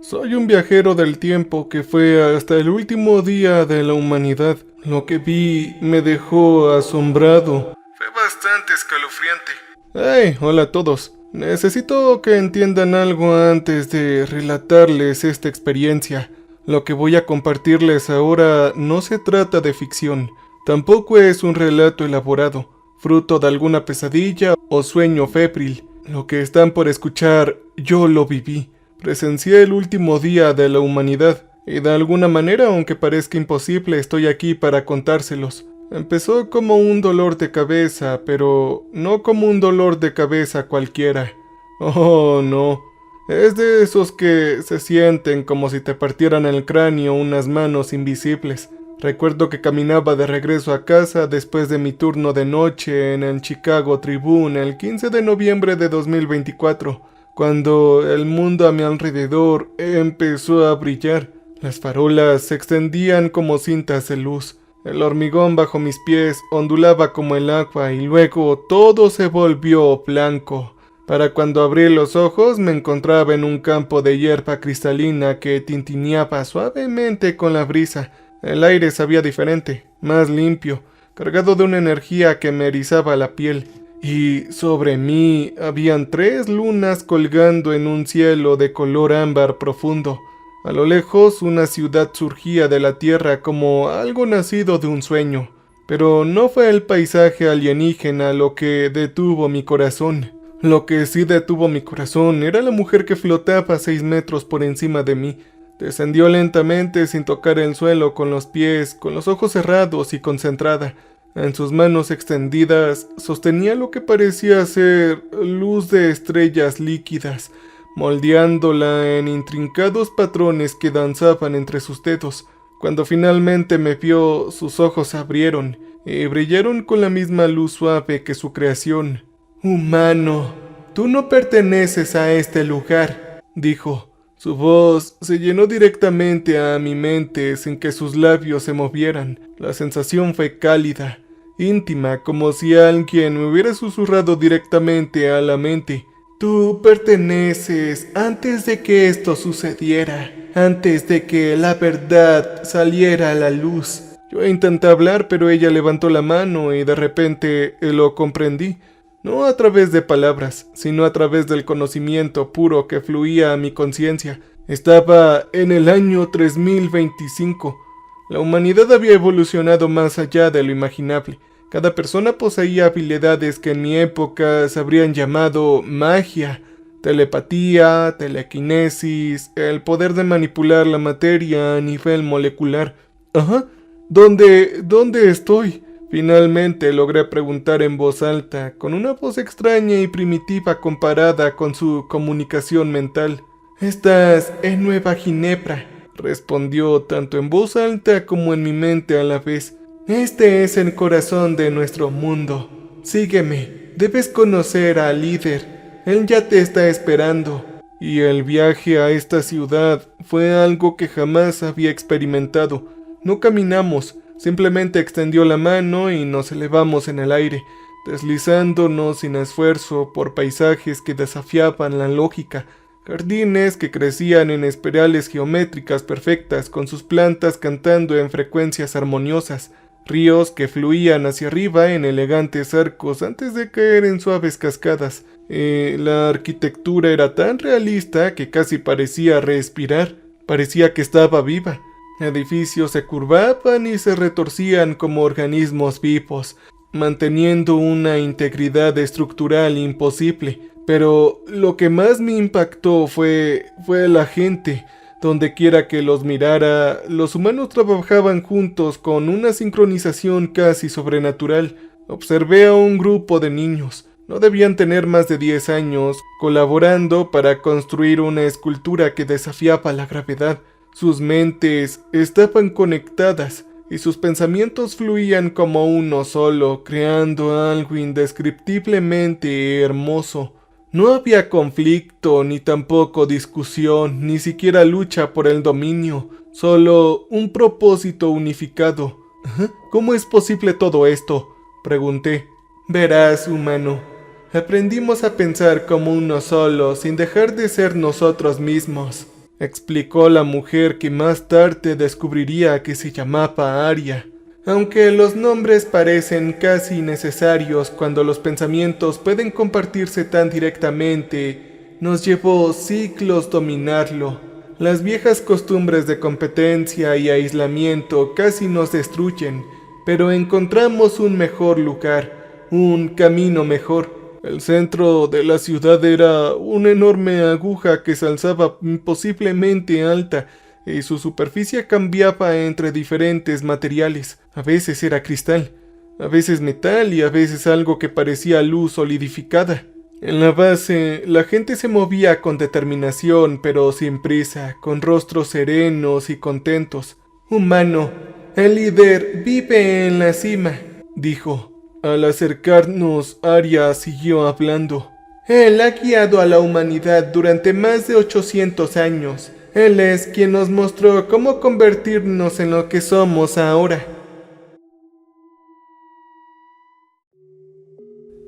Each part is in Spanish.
Soy un viajero del tiempo que fue hasta el último día de la humanidad. Lo que vi me dejó asombrado. Fue bastante escalofriante. ¡Hey! Hola a todos. Necesito que entiendan algo antes de relatarles esta experiencia. Lo que voy a compartirles ahora no se trata de ficción. Tampoco es un relato elaborado, fruto de alguna pesadilla o sueño febril. Lo que están por escuchar, yo lo viví. Presencié el último día de la humanidad, y de alguna manera, aunque parezca imposible, estoy aquí para contárselos. Empezó como un dolor de cabeza, pero no como un dolor de cabeza cualquiera. Oh, no. Es de esos que se sienten como si te partieran el cráneo unas manos invisibles. Recuerdo que caminaba de regreso a casa después de mi turno de noche en el Chicago Tribune el 15 de noviembre de 2024, cuando el mundo a mi alrededor empezó a brillar. Las farolas se extendían como cintas de luz. El hormigón bajo mis pies ondulaba como el agua y luego todo se volvió blanco. Para cuando abrí los ojos me encontraba en un campo de hierba cristalina que tintineaba suavemente con la brisa. El aire sabía diferente, más limpio, cargado de una energía que me erizaba la piel. Y sobre mí habían 3 lunas colgando en un cielo de color ámbar profundo. A lo lejos una ciudad surgía de la tierra como algo nacido de un sueño. Pero no fue el paisaje alienígena lo que detuvo mi corazón. Lo que sí detuvo mi corazón era la mujer que flotaba a 6 metros por encima de mí. Descendió lentamente sin tocar el suelo con los pies, con los ojos cerrados y concentrada. En sus manos extendidas sostenía lo que parecía ser luz de estrellas líquidas, moldeándola en intrincados patrones que danzaban entre sus dedos. Cuando finalmente me vio, sus ojos se abrieron y brillaron con la misma luz suave que su creación. «Humano, tú no perteneces a este lugar», dijo. Su voz se llenó directamente a mi mente sin que sus labios se movieran. La sensación fue cálida, íntima, como si alguien me hubiera susurrado directamente a la mente. «Tú perteneces antes de que esto sucediera, antes de que la verdad saliera a la luz». Yo intenté hablar, pero ella levantó la mano y de repente lo comprendí. No a través de palabras, sino a través del conocimiento puro que fluía a mi conciencia. Estaba en el año 3025. La humanidad había evolucionado más allá de lo imaginable. Cada persona poseía habilidades que en mi época se habrían llamado magia, telepatía, telequinesis, el poder de manipular la materia a nivel molecular. Ajá, ¿Dónde estoy? Finalmente logré preguntar en voz alta, con una voz extraña y primitiva comparada con su comunicación mental. «Estás en Nueva Ginebra», respondió tanto en voz alta como en mi mente a la vez. «Este es el corazón de nuestro mundo. Sígueme, debes conocer al líder. Él ya te está esperando». Y el viaje a esta ciudad fue algo que jamás había experimentado. No caminamos. Simplemente extendió la mano y nos elevamos en el aire, deslizándonos sin esfuerzo por paisajes que desafiaban la lógica, jardines que crecían en espirales geométricas perfectas con sus plantas cantando en frecuencias armoniosas, ríos que fluían hacia arriba en elegantes arcos antes de caer en suaves cascadas. La arquitectura era tan realista que casi parecía respirar, parecía que estaba viva. Edificios se curvaban y se retorcían como organismos vivos, manteniendo una integridad estructural imposible. Pero lo que más me impactó fue la gente. Donde quiera que los mirara, los humanos trabajaban juntos con una sincronización casi sobrenatural. Observé a un grupo de niños. No debían tener más de 10 años, colaborando para construir una escultura que desafiaba la gravedad. Sus mentes estaban conectadas y sus pensamientos fluían como uno solo, creando algo indescriptiblemente hermoso. No había conflicto, ni tampoco discusión, ni siquiera lucha por el dominio, solo un propósito unificado. «¿Cómo es posible todo esto?», pregunté. «Verás, humano, aprendimos a pensar como uno solo sin dejar de ser nosotros mismos». explicó la mujer, que más tarde descubriría que se llamaba Aria. Aunque los nombres parecen casi necesarios cuando los pensamientos pueden compartirse tan directamente, nos llevó siglos dominarlo. Las viejas costumbres de competencia y aislamiento casi nos destruyen, pero encontramos un mejor lugar, un camino mejor. El centro de la ciudad era una enorme aguja que se alzaba imposiblemente alta, y su superficie cambiaba entre diferentes materiales. A veces era cristal, a veces metal y a veces algo que parecía luz solidificada. En la base, la gente se movía con determinación, pero sin prisa, con rostros serenos y contentos. Humano, el líder vive en la cima, dijo. Al acercarnos, Aria siguió hablando. Él ha guiado a la humanidad durante más de 800 años. Él es quien nos mostró cómo convertirnos en lo que somos ahora.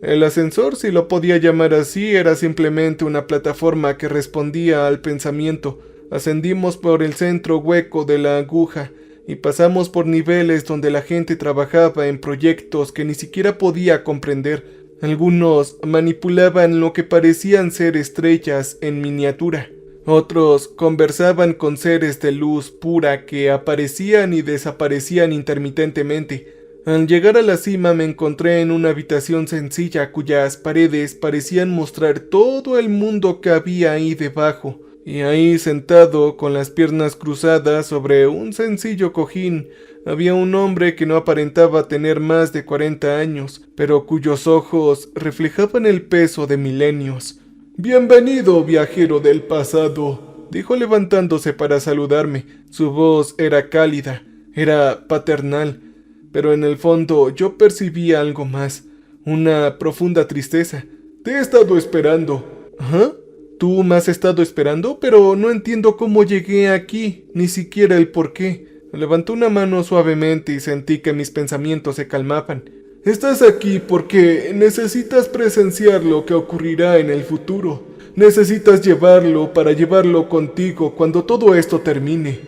El ascensor, si lo podía llamar así, era simplemente una plataforma que respondía al pensamiento. Ascendimos por el centro hueco de la aguja y pasamos por niveles donde la gente trabajaba en proyectos que ni siquiera podía comprender. Algunos manipulaban lo que parecían ser estrellas en miniatura. Otros conversaban con seres de luz pura que aparecían y desaparecían intermitentemente. Al llegar a la cima me encontré en una habitación sencilla cuyas paredes parecían mostrar todo el mundo que había ahí debajo. Y ahí, sentado con las piernas cruzadas sobre un sencillo cojín, había un hombre que no aparentaba tener más de 40 años, pero cuyos ojos reflejaban el peso de milenios. «Bienvenido, viajero del pasado», dijo levantándose para saludarme. Su voz era cálida, era paternal, pero en el fondo yo percibía algo más, una profunda tristeza. «Te he estado esperando». «¿Ah? ¿Tú me has estado esperando? Pero no entiendo cómo llegué aquí, ni siquiera el por qué». Levantó una mano suavemente y sentí que mis pensamientos se calmaban. «Estás aquí porque necesitas presenciar lo que ocurrirá en el futuro. Necesitas llevarlo para llevarlo contigo cuando todo esto termine».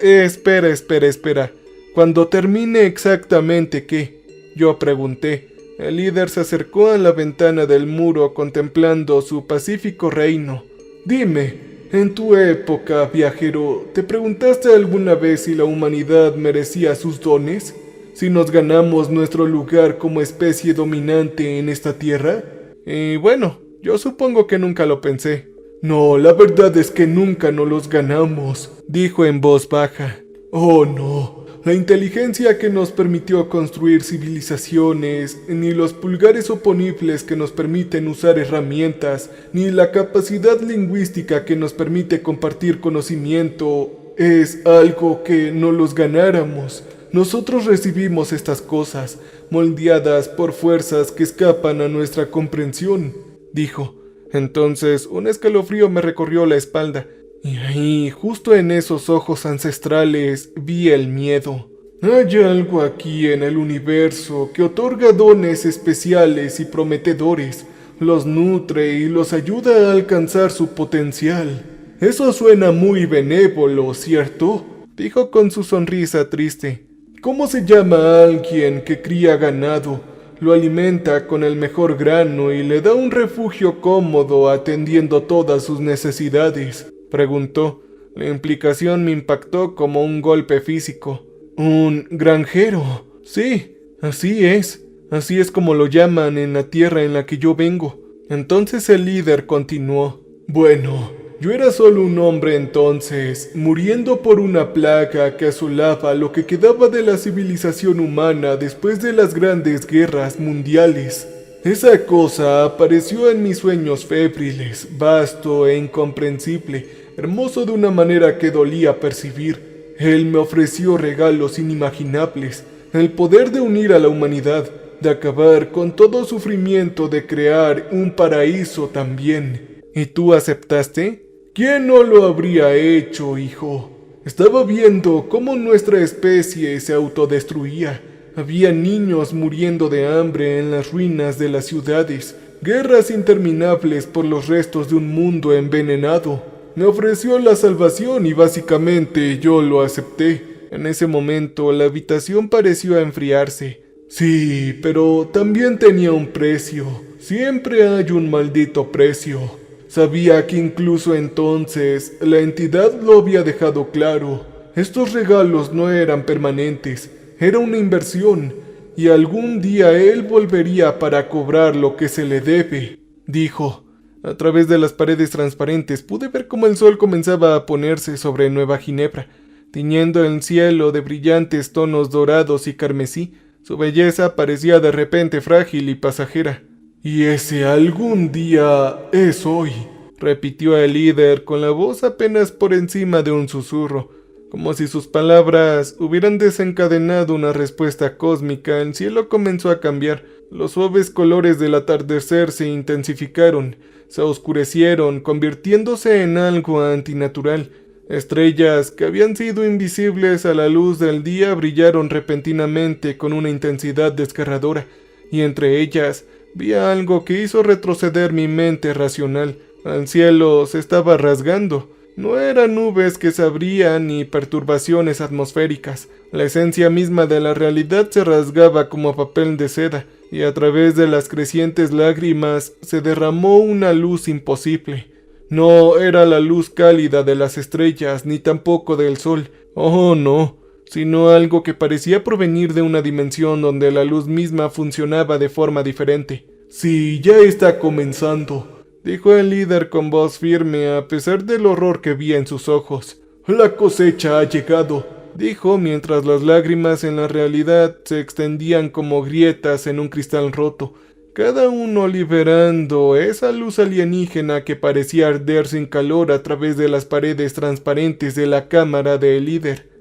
Espera. «¿Cuando termine exactamente qué?», yo pregunté. El líder se acercó a la ventana del muro contemplando su pacífico reino. «Dime, en tu época, viajero, ¿te preguntaste alguna vez si la humanidad merecía sus dones? ¿Si nos ganamos nuestro lugar como especie dominante en esta tierra?» Y bueno, yo supongo que nunca lo pensé. «No, la verdad es que nunca nos los ganamos», dijo en voz baja. «Oh no. La inteligencia que nos permitió construir civilizaciones, ni los pulgares oponibles que nos permiten usar herramientas, ni la capacidad lingüística que nos permite compartir conocimiento, es algo que no los ganáramos. Nosotros recibimos estas cosas, moldeadas por fuerzas que escapan a nuestra comprensión», dijo. Entonces un escalofrío me recorrió la espalda. Y ahí, justo en esos ojos ancestrales, vi el miedo. «Hay algo aquí en el universo que otorga dones especiales y prometedores, los nutre y los ayuda a alcanzar su potencial. Eso suena muy benévolo, ¿cierto?», dijo con su sonrisa triste. «¿Cómo se llama a alguien que cría ganado, lo alimenta con el mejor grano y le da un refugio cómodo atendiendo todas sus necesidades?», preguntó. La implicación me impactó como un golpe físico. «¿Un granjero?» «Sí, así es como lo llaman en la tierra en la que yo vengo». Entonces el líder continuó. «Bueno, yo era solo un hombre entonces, muriendo por una plaga que asolaba lo que quedaba de la civilización humana después de las grandes guerras mundiales. Esa cosa apareció en mis sueños febriles, vasto e incomprensible, hermoso de una manera que dolía percibir. Él me ofreció regalos inimaginables, el poder de unir a la humanidad, de acabar con todo sufrimiento, de crear un paraíso también. ¿Y tú aceptaste? ¿Quién no lo habría hecho, hijo? Estaba viendo cómo nuestra especie se autodestruía. Había niños muriendo de hambre en las ruinas de las ciudades, guerras interminables por los restos de un mundo envenenado. Me ofreció la salvación y básicamente yo lo acepté. En ese momento la habitación pareció enfriarse. Sí, pero también tenía un precio. Siempre hay un maldito precio. Sabía que incluso entonces la entidad lo había dejado claro. Estos regalos no eran permanentes, era una inversión, y algún día él volvería para cobrar lo que se le debe, dijo. A través de las paredes transparentes pude ver cómo el sol comenzaba a ponerse sobre Nueva Ginebra, tiñendo el cielo de brillantes tonos dorados y carmesí. Su belleza parecía de repente frágil y pasajera. «Y ese algún día es hoy», repitió el líder con la voz apenas por encima de un susurro. Como si sus palabras hubieran desencadenado una respuesta cósmica, el cielo comenzó a cambiar. Los suaves colores del atardecer se intensificaron, se oscurecieron, convirtiéndose en algo antinatural. Estrellas que habían sido invisibles a la luz del día brillaron repentinamente con una intensidad desgarradora, y entre ellas vi algo que hizo retroceder mi mente racional. El cielo se estaba rasgando. No eran nubes que se abrían ni perturbaciones atmosféricas. La esencia misma de la realidad se rasgaba como papel de seda, y a través de las crecientes lágrimas se derramó una luz imposible. No era la luz cálida de las estrellas, ni tampoco del sol. Oh, no, sino algo que parecía provenir de una dimensión donde la luz misma funcionaba de forma diferente. «Sí, ya está comenzando», dijo el líder con voz firme a pesar del horror que vi en sus ojos. «La cosecha ha llegado», dijo mientras las lágrimas en la realidad se extendían como grietas en un cristal roto, cada uno liberando esa luz alienígena que parecía arder sin calor a través de las paredes transparentes de la cámara del líder.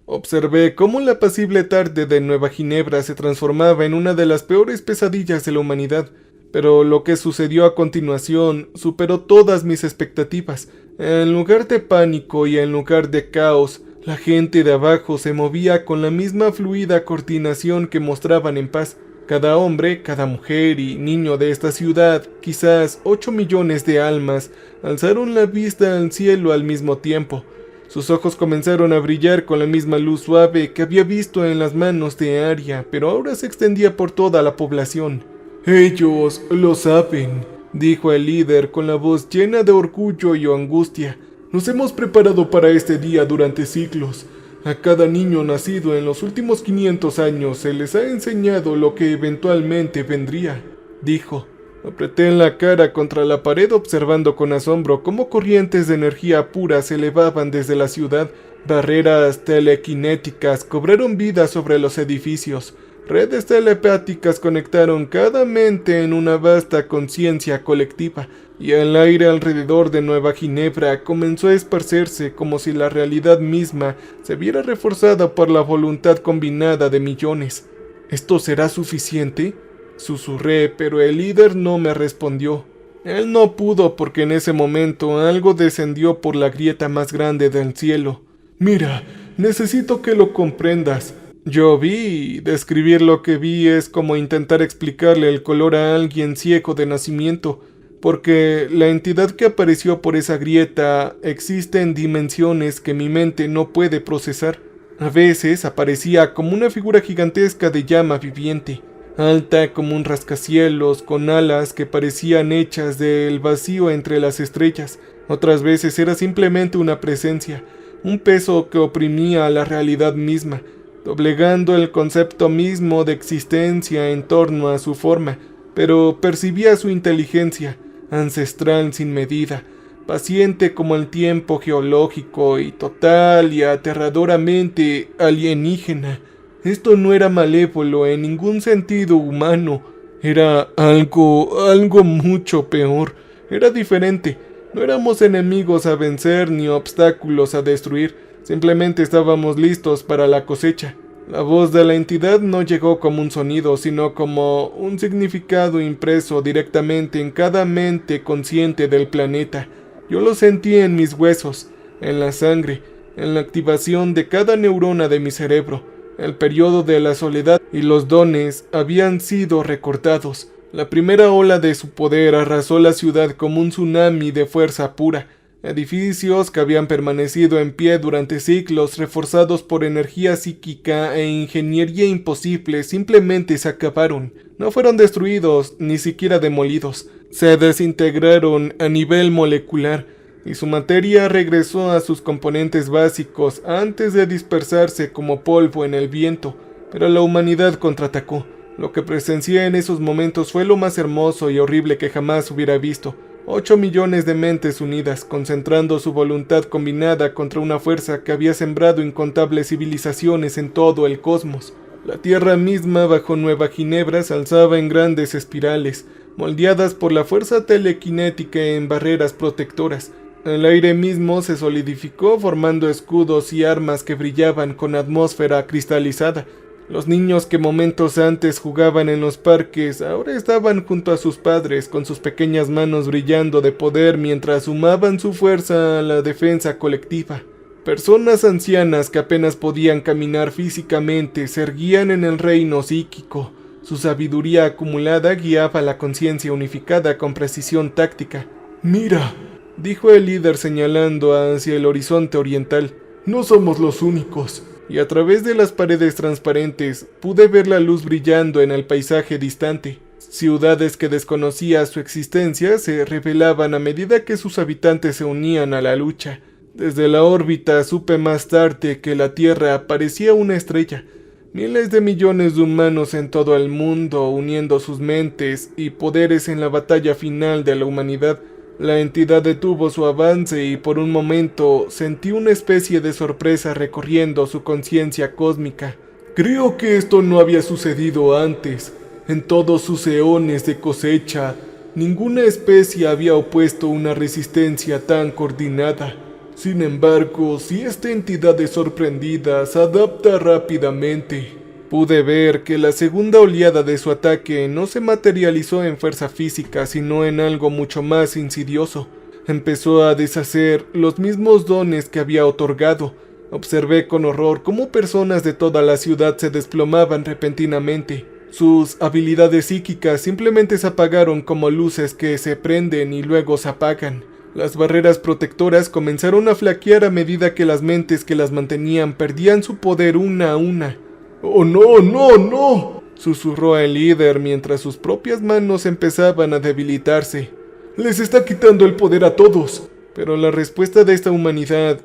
Observé cómo la apacible tarde de Nueva Ginebra se transformaba en una de las peores pesadillas de la humanidad, pero lo que sucedió a continuación superó todas mis expectativas. En lugar de pánico y en lugar de caos, la gente de abajo se movía con la misma fluida coordinación que mostraban en paz. Cada hombre, cada mujer y niño de esta ciudad, quizás 8 millones de almas, alzaron la vista al cielo al mismo tiempo. Sus ojos comenzaron a brillar con la misma luz suave que había visto en las manos de Aria, pero ahora se extendía por toda la población. «Ellos lo saben», dijo el líder con la voz llena de orgullo y angustia. «Nos hemos preparado para este día durante siglos. A cada niño nacido en los últimos 500 años se les ha enseñado lo que eventualmente vendría», dijo. Apreté la cara contra la pared observando con asombro cómo corrientes de energía pura se elevaban desde la ciudad. Barreras telequinéticas cobraron vida sobre los edificios. Redes telepáticas conectaron cada mente en una vasta conciencia colectiva, y el aire alrededor de Nueva Ginebra comenzó a esparcerse como si la realidad misma se viera reforzada por la voluntad combinada de millones. «¿Esto será suficiente?», susurré, pero el líder no me respondió. Él no pudo porque en ese momento algo descendió por la grieta más grande del cielo. «Mira, necesito que lo comprendas». Yo vi, describir lo que vi es como intentar explicarle el color a alguien ciego de nacimiento, porque la entidad que apareció por esa grieta existe en dimensiones que mi mente no puede procesar. A veces aparecía como una figura gigantesca de llama viviente, alta como un rascacielos, con alas que parecían hechas del vacío entre las estrellas. Otras veces era simplemente una presencia, un peso que oprimía a la realidad misma, doblegando el concepto mismo de existencia en torno a su forma, pero percibía su inteligencia, ancestral sin medida, paciente como el tiempo geológico y total y aterradoramente alienígena. Esto no era malévolo en ningún sentido humano, era algo mucho peor, era diferente. No éramos enemigos a vencer ni obstáculos a destruir. Simplemente estábamos listos para la cosecha. La voz de la entidad no llegó como un sonido, sino como un significado impreso directamente en cada mente consciente del planeta. Yo lo sentí en mis huesos, en la sangre, en la activación de cada neurona de mi cerebro. El periodo de la soledad y los dones habían sido recortados. La primera ola de su poder arrasó la ciudad como un tsunami de fuerza pura. Edificios que habían permanecido en pie durante siglos, reforzados por energía psíquica e ingeniería imposible, simplemente se acabaron. No fueron destruidos, ni siquiera demolidos. Se desintegraron a nivel molecular, y su materia regresó a sus componentes básicos antes de dispersarse como polvo en el viento. Pero la humanidad contraatacó. Lo que presencié en esos momentos fue lo más hermoso y horrible que jamás hubiera visto. 8 millones de mentes unidas, concentrando su voluntad combinada contra una fuerza que había sembrado incontables civilizaciones en todo el cosmos. La Tierra misma, bajo Nueva Ginebra, se alzaba en grandes espirales, moldeadas por la fuerza telequinética en barreras protectoras. El aire mismo se solidificó formando escudos y armas que brillaban con atmósfera cristalizada. Los niños que momentos antes jugaban en los parques ahora estaban junto a sus padres con sus pequeñas manos brillando de poder mientras sumaban su fuerza a la defensa colectiva. Personas ancianas que apenas podían caminar físicamente se erguían en el reino psíquico. Su sabiduría acumulada guiaba la conciencia unificada con precisión táctica. «Mira», dijo el líder señalando hacia el horizonte oriental, «no somos los únicos». Y a través de las paredes transparentes pude ver la luz brillando en el paisaje distante. Ciudades que desconocía su existencia se revelaban a medida que sus habitantes se unían a la lucha. Desde la órbita supe más tarde que la Tierra parecía una estrella. Miles de millones de humanos en todo el mundo uniendo sus mentes y poderes en la batalla final de la humanidad. La entidad detuvo su avance y por un momento sentí una especie de sorpresa recorriendo su conciencia cósmica. Creo que esto no había sucedido antes. En todos sus eones de cosecha, ninguna especie había opuesto una resistencia tan coordinada. Sin embargo, si esta entidad es sorprendida, se adapta rápidamente. Pude ver que la segunda oleada de su ataque no se materializó en fuerza física, sino en algo mucho más insidioso. Empezó a deshacer los mismos dones que había otorgado. Observé con horror cómo personas de toda la ciudad se desplomaban repentinamente. Sus habilidades psíquicas simplemente se apagaron como luces que se prenden y luego se apagan. Las barreras protectoras comenzaron a flaquear a medida que las mentes que las mantenían perdían su poder una a una. «¡Oh, no, no, no!», susurró el líder mientras sus propias manos empezaban a debilitarse. «Les está quitando el poder a todos». Pero la respuesta de esta humanidad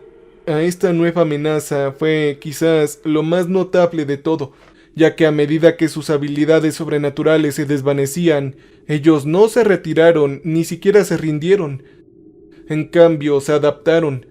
a esta nueva amenaza fue quizás lo más notable de todo, ya que a medida que sus habilidades sobrenaturales se desvanecían, ellos no se retiraron ni siquiera se rindieron. En cambio, se adaptaron.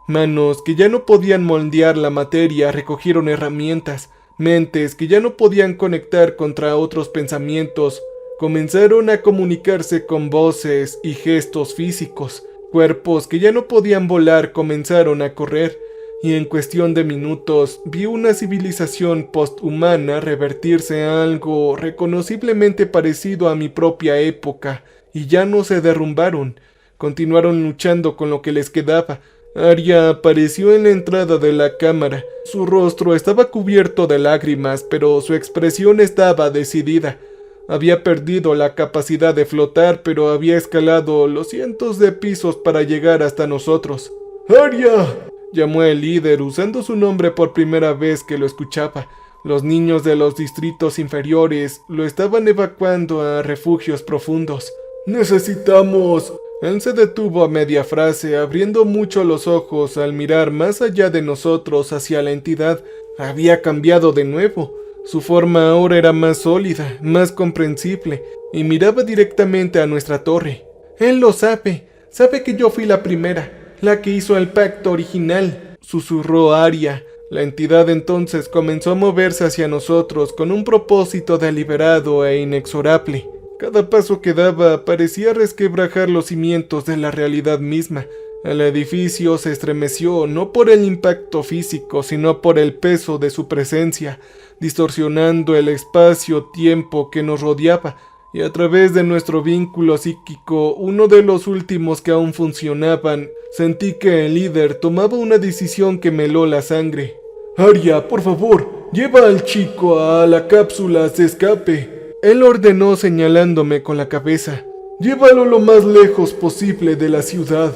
Manos que ya no podían moldear la materia recogieron herramientas. Mentes que ya no podían conectar contra otros pensamientos comenzaron a comunicarse con voces y gestos físicos. Cuerpos que ya no podían volar comenzaron a correr. Y en cuestión de minutos vi una civilización posthumana revertirse a algo reconociblemente parecido a mi propia época. Y ya no se derrumbaron. Continuaron luchando con lo que les quedaba. Arya apareció en la entrada de la cámara. Su rostro estaba cubierto de lágrimas, pero su expresión estaba decidida. Había perdido la capacidad de flotar, pero había escalado los cientos de pisos para llegar hasta nosotros. «¡Arya!», llamó el líder, usando su nombre por primera vez que lo escuchaba. Los niños de los distritos inferiores lo estaban evacuando a refugios profundos. «¡Necesitamos...». Él se detuvo a media frase, abriendo mucho los ojos al mirar más allá de nosotros hacia la entidad. Había cambiado de nuevo. Su forma ahora era más sólida, más comprensible, y miraba directamente a nuestra torre. «Él lo sabe. Sabe que yo fui la primera, la que hizo el pacto original», susurró Arya. La entidad entonces comenzó a moverse hacia nosotros con un propósito deliberado e inexorable. Cada paso que daba parecía resquebrajar los cimientos de la realidad misma. El edificio se estremeció no por el impacto físico, sino por el peso de su presencia, distorsionando el espacio-tiempo que nos rodeaba, y a través de nuestro vínculo psíquico, uno de los últimos que aún funcionaban, sentí que el líder tomaba una decisión que me heló la sangre. Arya, por favor, lleva al chico a la cápsula de escape. Él ordenó señalándome con la cabeza. Llévalo lo más lejos posible de la ciudad.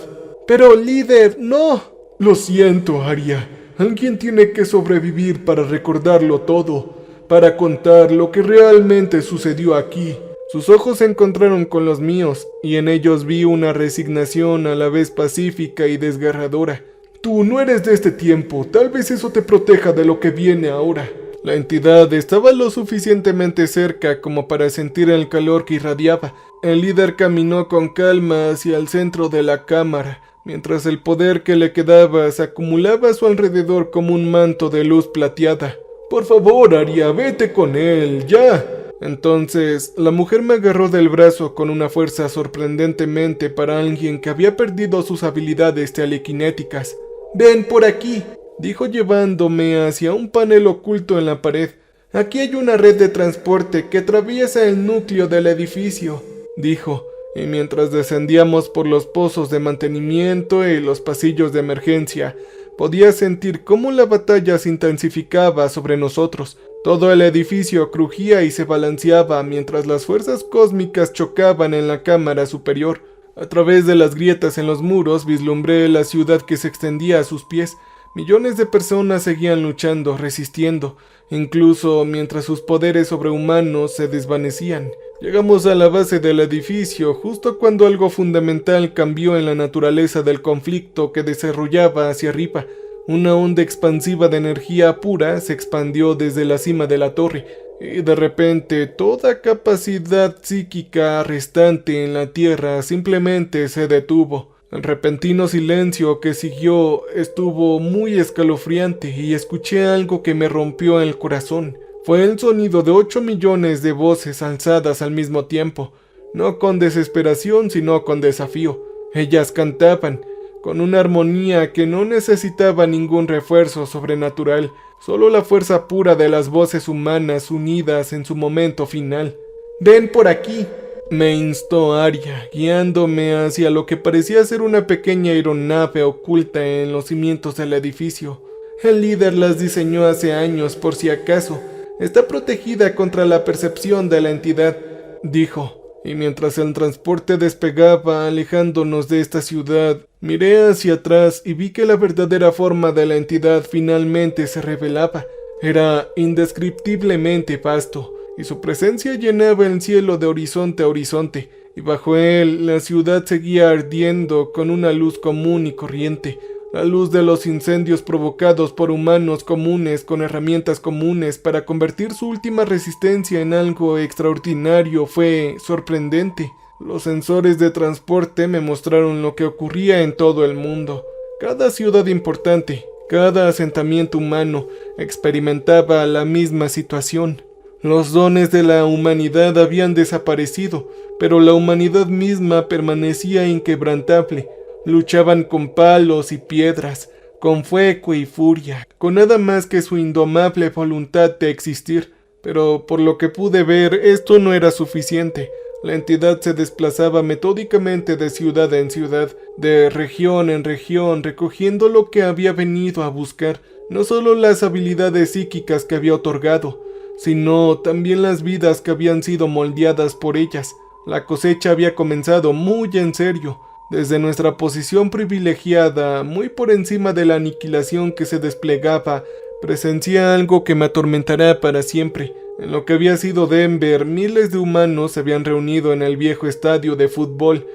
Pero líder, no. Lo siento, Arya. Alguien tiene que sobrevivir para recordarlo todo, para contar lo que realmente sucedió aquí. Sus ojos se encontraron con los míos, y en ellos vi una resignación a la vez pacífica y desgarradora. Tú no eres de este tiempo, tal vez eso te proteja de lo que viene ahora. La entidad estaba lo suficientemente cerca como para sentir el calor que irradiaba. El líder caminó con calma hacia el centro de la cámara, mientras el poder que le quedaba se acumulaba a su alrededor como un manto de luz plateada. Por favor, Arya, vete con él, ya. Entonces, la mujer me agarró del brazo con una fuerza sorprendentemente para alguien que había perdido sus habilidades telequinéticas. Ven por aquí, dijo llevándome hacia un panel oculto en la pared. Aquí hay una red de transporte que atraviesa el núcleo del edificio, dijo, y mientras descendíamos por los pozos de mantenimiento y los pasillos de emergencia, podía sentir cómo la batalla se intensificaba sobre nosotros. Todo el edificio crujía y se balanceaba mientras las fuerzas cósmicas chocaban en la cámara superior. A través de las grietas en los muros vislumbré la ciudad que se extendía a sus pies. Millones de personas seguían luchando, resistiendo, incluso mientras sus poderes sobrehumanos se desvanecían. Llegamos a la base del edificio justo cuando algo fundamental cambió en la naturaleza del conflicto que desarrollaba hacia arriba. Una onda expansiva de energía pura se expandió desde la cima de la torre, y de repente toda capacidad psíquica restante en la Tierra simplemente se detuvo. El repentino silencio que siguió estuvo muy escalofriante y escuché algo que me rompió el corazón. Fue el sonido de 8 millones de voces alzadas al mismo tiempo, no con desesperación sino con desafío. Ellas cantaban, con una armonía que no necesitaba ningún refuerzo sobrenatural, solo la fuerza pura de las voces humanas unidas en su momento final. «Ven por aquí», me instó Arya, guiándome hacia lo que parecía ser una pequeña aeronave oculta en los cimientos del edificio. El líder las diseñó hace años por si acaso. Está protegida contra la percepción de la entidad, dijo. Y mientras el transporte despegaba alejándonos de esta ciudad, miré hacia atrás y vi que la verdadera forma de la entidad finalmente se revelaba. Era indescriptiblemente vasto, y su presencia llenaba el cielo de horizonte a horizonte, y bajo él la ciudad seguía ardiendo con una luz común y corriente, la luz de los incendios provocados por humanos comunes con herramientas comunes para convertir su última resistencia en algo extraordinario fue sorprendente. Los sensores de transporte me mostraron lo que ocurría en todo el mundo. Cada ciudad importante, cada asentamiento humano experimentaba la misma situación. Los dones de la humanidad habían desaparecido, pero la humanidad misma permanecía inquebrantable. Luchaban con palos y piedras, con fuego y furia, con nada más que su indomable voluntad de existir. Pero por lo que pude ver, esto no era suficiente. La entidad se desplazaba metódicamente de ciudad en ciudad, de región en región, recogiendo lo que había venido a buscar, no solo las habilidades psíquicas que había otorgado, sino también las vidas que habían sido moldeadas por ellas. La cosecha había comenzado muy en serio. Desde nuestra posición privilegiada, muy por encima de la aniquilación que se desplegaba, presencié algo que me atormentará para siempre. En lo que había sido Denver, miles de humanos se habían reunido en el viejo estadio de fútbol.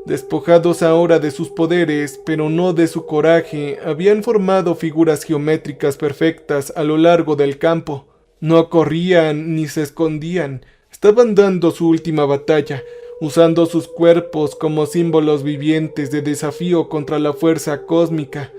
Despojados ahora de sus poderes, pero no de su coraje, habían formado figuras geométricas perfectas a lo largo del campo. No corrían ni se escondían, estaban dando su última batalla, usando sus cuerpos como símbolos vivientes de desafío contra la fuerza cósmica.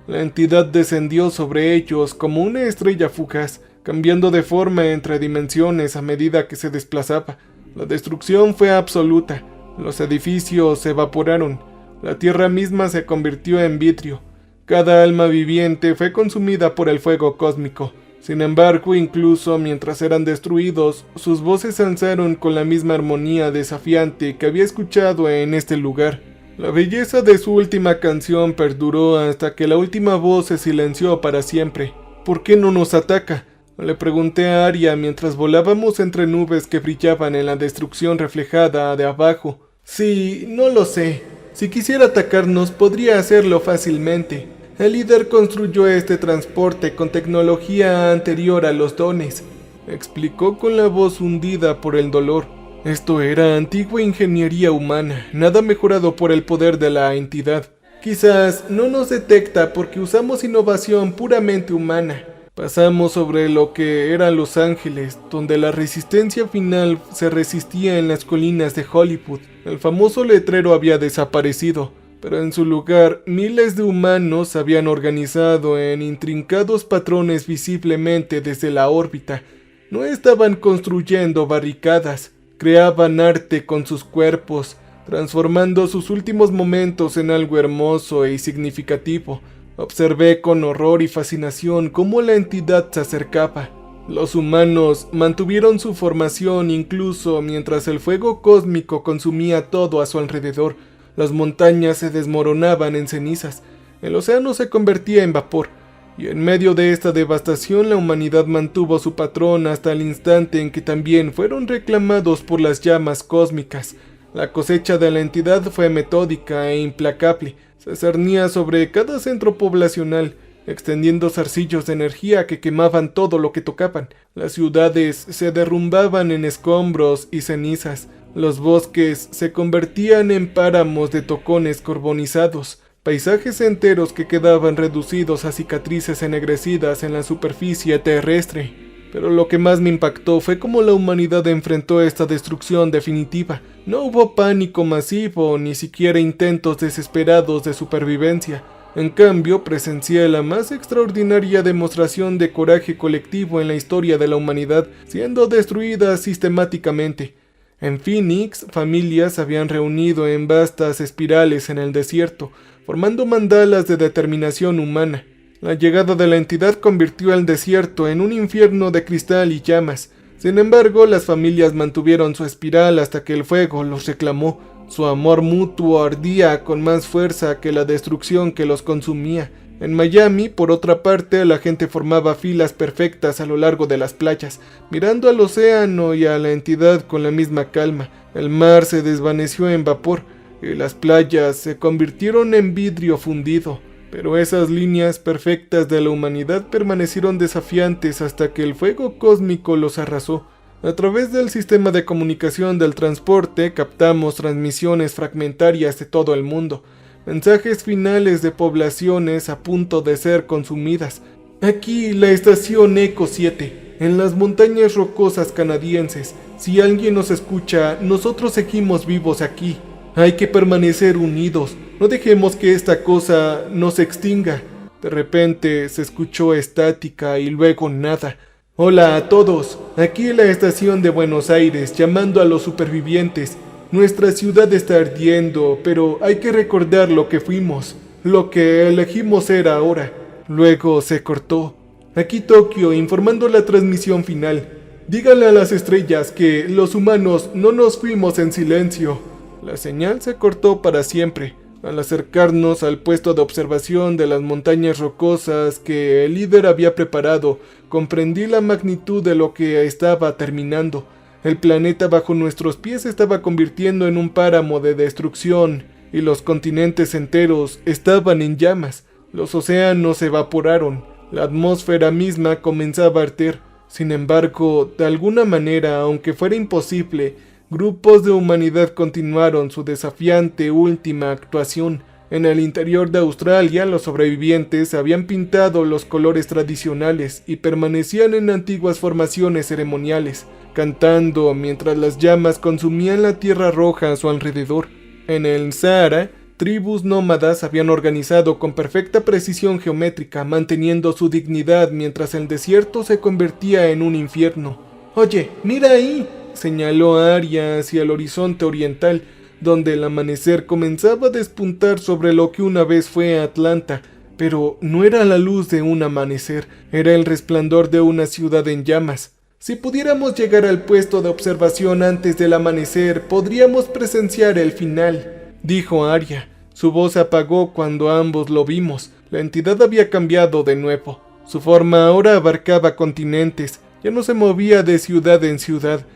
La entidad descendió sobre ellos como una estrella fugaz, cambiando de forma entre dimensiones a medida que se desplazaba. La destrucción fue absoluta, los edificios se evaporaron, la tierra misma se convirtió en vitrio. Cada alma viviente fue consumida por el fuego cósmico. Sin embargo, incluso mientras eran destruidos, sus voces se alzaron con la misma armonía desafiante que había escuchado en este lugar. La belleza de su última canción perduró hasta que la última voz se silenció para siempre. ¿Por qué no nos ataca?, le pregunté a Arya mientras volábamos entre nubes que brillaban en la destrucción reflejada de abajo. Sí, no lo sé. Si quisiera atacarnos, podría hacerlo fácilmente. El líder construyó este transporte con tecnología anterior a los dones, explicó con la voz hundida por el dolor. Esto era antigua ingeniería humana, nada mejorado por el poder de la entidad. Quizás no nos detecta porque usamos innovación puramente humana. Pasamos sobre lo que eran Los Ángeles, donde la resistencia final se resistía en las colinas de Hollywood. El famoso letrero había desaparecido, pero en su lugar miles de humanos se habían organizado en intrincados patrones visiblemente desde la órbita. No estaban construyendo barricadas, creaban arte con sus cuerpos, transformando sus últimos momentos en algo hermoso y significativo. Observé con horror y fascinación cómo la entidad se acercaba. Los humanos mantuvieron su formación incluso mientras el fuego cósmico consumía todo a su alrededor. Las montañas se desmoronaban en cenizas, el océano se convertía en vapor, y en medio de esta devastación la humanidad mantuvo su patrón hasta el instante en que también fueron reclamados por las llamas cósmicas. La cosecha de la entidad fue metódica e implacable. Se cernía sobre cada centro poblacional, extendiendo zarcillos de energía que quemaban todo lo que tocaban. Las ciudades se derrumbaban en escombros y cenizas. Los bosques se convertían en páramos de tocones carbonizados, paisajes enteros que quedaban reducidos a cicatrices ennegrecidas en la superficie terrestre. Pero lo que más me impactó fue cómo la humanidad enfrentó esta destrucción definitiva. No hubo pánico masivo, ni siquiera intentos desesperados de supervivencia. En cambio, presencié la más extraordinaria demostración de coraje colectivo en la historia de la humanidad, siendo destruida sistemáticamente. En Phoenix, familias se habían reunido en vastas espirales en el desierto, formando mandalas de determinación humana. La llegada de la entidad convirtió el desierto en un infierno de cristal y llamas. Sin embargo, las familias mantuvieron su espiral hasta que el fuego los reclamó. Su amor mutuo ardía con más fuerza que la destrucción que los consumía. En Miami, por otra parte, la gente formaba filas perfectas a lo largo de las playas, mirando al océano y a la entidad con la misma calma. El mar se desvaneció en vapor y las playas se convirtieron en vidrio fundido. Pero esas líneas perfectas de la humanidad permanecieron desafiantes hasta que el fuego cósmico los arrasó. A través del sistema de comunicación del transporte captamos transmisiones fragmentarias de todo el mundo, mensajes finales de poblaciones a punto de ser consumidas. Aquí la estación Eco 7, en las montañas rocosas canadienses. Si alguien nos escucha, nosotros seguimos vivos aquí. Hay que permanecer unidos. No dejemos que esta cosa nos extinga. De repente se escuchó estática y luego nada. Hola a todos. Aquí la estación de Buenos Aires llamando a los supervivientes. Nuestra ciudad está ardiendo, pero hay que recordar lo que fuimos. Lo que elegimos ser ahora. Luego se cortó. Aquí Tokio informando la transmisión final. Díganle a las estrellas que los humanos no nos fuimos en silencio. La señal se cortó para siempre. Al acercarnos al puesto de observación de las montañas rocosas que el líder había preparado, comprendí la magnitud de lo que estaba terminando. El planeta bajo nuestros pies se estaba convirtiendo en un páramo de destrucción, y los continentes enteros estaban en llamas. Los océanos se evaporaron, la atmósfera misma comenzaba a arder. Sin embargo, de alguna manera, aunque fuera imposible, grupos de humanidad continuaron su desafiante última actuación. En el interior de Australia, los sobrevivientes habían pintado los colores tradicionales y permanecían en antiguas formaciones ceremoniales, cantando mientras las llamas consumían la tierra roja a su alrededor. En el Sahara, tribus nómadas habían organizado con perfecta precisión geométrica, manteniendo su dignidad mientras el desierto se convertía en un infierno. «Oye, mira ahí», señaló Arya hacia el horizonte oriental, donde el amanecer comenzaba a despuntar sobre lo que una vez fue Atlanta. Pero no era la luz de un amanecer, era el resplandor de una ciudad en llamas. Si pudiéramos llegar al puesto de observación antes del amanecer, podríamos presenciar el final. dijo Arya. Su voz se apagó cuando ambos lo vimos. La entidad había cambiado de nuevo. Su forma ahora abarcaba continentes. Ya no se movía de ciudad en ciudad.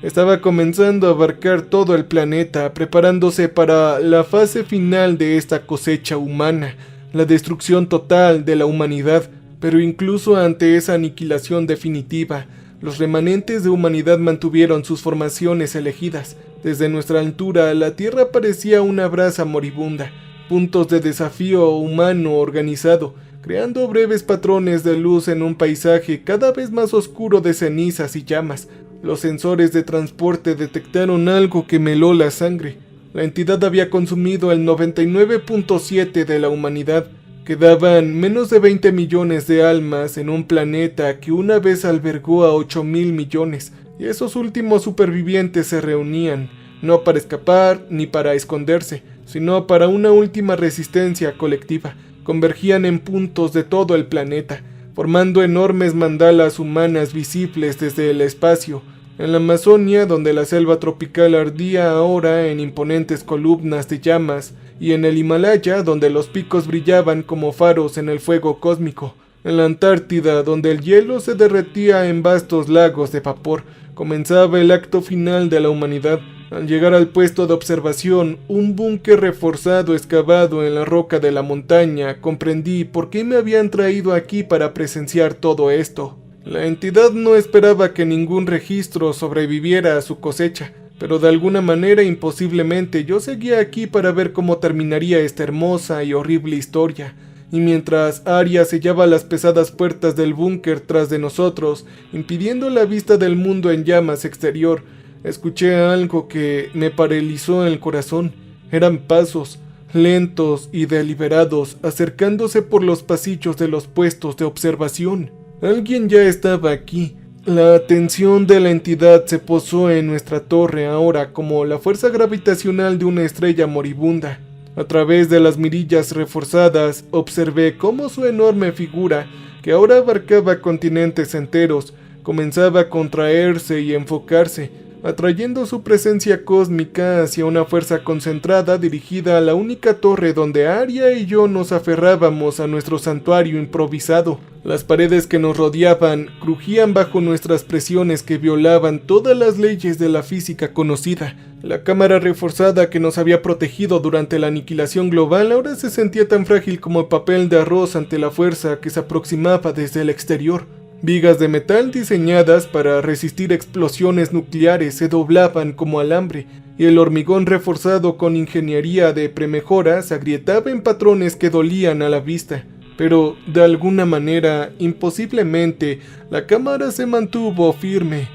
Estaba comenzando a abarcar todo el planeta, preparándose para la fase final de esta cosecha humana, la destrucción total de la humanidad. Pero incluso ante esa aniquilación definitiva, los remanentes de humanidad mantuvieron sus formaciones elegidas. Desde nuestra altura, la Tierra parecía una brasa moribunda, puntos de desafío humano organizado, creando breves patrones de luz en un paisaje cada vez más oscuro de cenizas y llamas. Los sensores de transporte detectaron algo que me heló la sangre. La entidad había consumido el 99.7% de la humanidad. Quedaban menos de 20 millones de almas en un planeta que una vez albergó a 8.000 millones, y esos últimos supervivientes se reunían, no para escapar ni para esconderse, sino para una última resistencia colectiva. Convergían en puntos de todo el planeta, formando enormes mandalas humanas visibles desde el espacio. En la Amazonia, donde la selva tropical ardía ahora en imponentes columnas de llamas, y en el Himalaya, donde los picos brillaban como faros en el fuego cósmico. En la Antártida, donde el hielo se derretía en vastos lagos de vapor, comenzaba el acto final de la humanidad. Al llegar al puesto de observación, un búnker reforzado excavado en la roca de la montaña, comprendí por qué me habían traído aquí para presenciar todo esto. La entidad no esperaba que ningún registro sobreviviera a su cosecha, pero de alguna manera imposiblemente yo seguía aquí para ver cómo terminaría esta hermosa y horrible historia. Y mientras Arya sellaba las pesadas puertas del búnker tras de nosotros, impidiendo la vista del mundo en llamas exterior, escuché algo que me paralizó el corazón. Eran pasos, lentos y deliberados, acercándose por los pasillos de los puestos de observación. Alguien ya estaba aquí. La atención de la entidad se posó en nuestra torre ahora como la fuerza gravitacional de una estrella moribunda. A través de las mirillas reforzadas, observé cómo su enorme figura, que ahora abarcaba continentes enteros, comenzaba a contraerse y enfocarse, atrayendo su presencia cósmica hacia una fuerza concentrada dirigida a la única torre donde Arya y yo nos aferrábamos a nuestro santuario improvisado. Las paredes que nos rodeaban crujían bajo nuestras presiones que violaban todas las leyes de la física conocida. La cámara reforzada que nos había protegido durante la aniquilación global ahora se sentía tan frágil como el papel de arroz ante la fuerza que se aproximaba desde el exterior. Vigas de metal diseñadas para resistir explosiones nucleares se doblaban como alambre, y el hormigón reforzado con ingeniería de premejora se agrietaba en patrones que dolían a la vista. Pero, de alguna manera, imposiblemente, la cámara se mantuvo firme.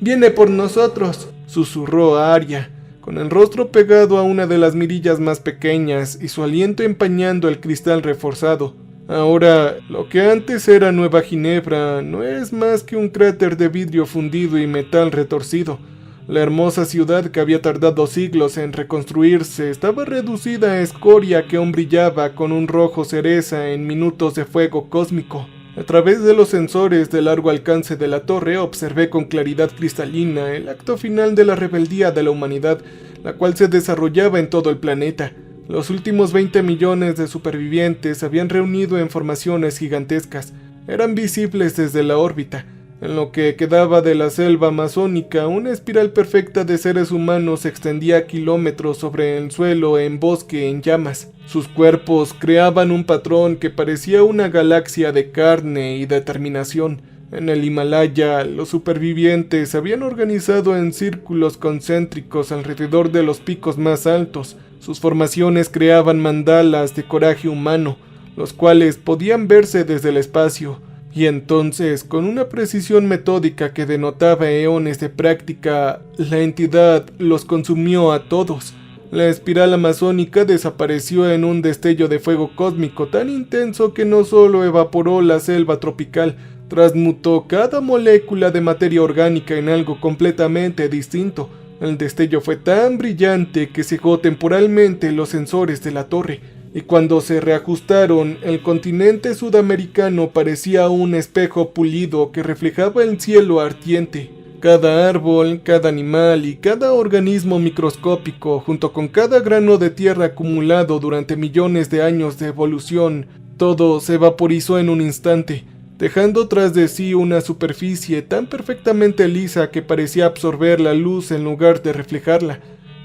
«¡Viene por nosotros!», susurró Arya, con el rostro pegado a una de las mirillas más pequeñas y su aliento empañando el cristal reforzado. Ahora, lo que antes era Nueva Ginebra no es más que un cráter de vidrio fundido y metal retorcido. La hermosa ciudad que había tardado siglos en reconstruirse estaba reducida a escoria que aún brillaba con un rojo cereza en minutos de fuego cósmico. A través de los sensores de largo alcance de la torre observé con claridad cristalina el acto final de la rebeldía de la humanidad, la cual se desarrollaba en todo el planeta. Los últimos 20 millones de supervivientes se habían reunido en formaciones gigantescas. Eran visibles desde la órbita. En lo que quedaba de la selva amazónica, una espiral perfecta de seres humanos se extendía kilómetros sobre el suelo en bosque en llamas. Sus cuerpos creaban un patrón que parecía una galaxia de carne y determinación. En el Himalaya, los supervivientes se habían organizado en círculos concéntricos alrededor de los picos más altos. Sus formaciones creaban mandalas de coraje humano, los cuales podían verse desde el espacio. Y entonces, con una precisión metódica que denotaba eones de práctica, la entidad los consumió a todos. La espiral amazónica desapareció en un destello de fuego cósmico tan intenso que no solo evaporó la selva tropical, transmutó cada molécula de materia orgánica en algo completamente distinto. El destello fue tan brillante que cegó temporalmente los sensores de la torre, y cuando se reajustaron, el continente sudamericano parecía un espejo pulido que reflejaba el cielo ardiente. Cada árbol, cada animal y cada organismo microscópico, junto con cada grano de tierra acumulado durante millones de años de evolución, todo se vaporizó en un instante, dejando tras de sí una superficie tan perfectamente lisa que parecía absorber la luz en lugar de reflejarla.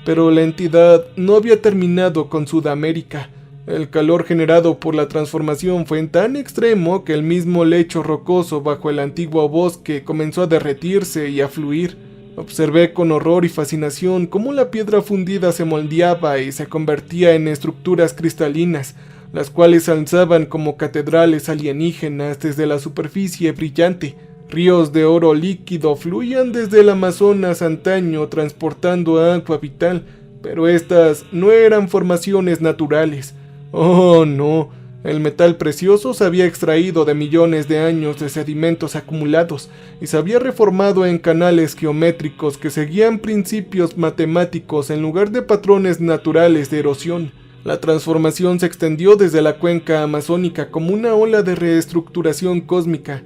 Pero la entidad no había terminado con Sudamérica. El calor generado por la transformación fue tan extremo que el mismo lecho rocoso bajo el antiguo bosque comenzó a derretirse y a fluir. Observé con horror y fascinación cómo la piedra fundida se moldeaba y se convertía en estructuras cristalinas, las cuales se alzaban como catedrales alienígenas desde la superficie brillante. Ríos de oro líquido fluían desde el Amazonas antaño transportando agua vital, pero estas no eran formaciones naturales. Oh, no, el metal precioso se había extraído de millones de años de sedimentos acumulados y se había reformado en canales geométricos que seguían principios matemáticos en lugar de patrones naturales de erosión. La transformación se extendió desde la cuenca amazónica como una ola de reestructuración cósmica.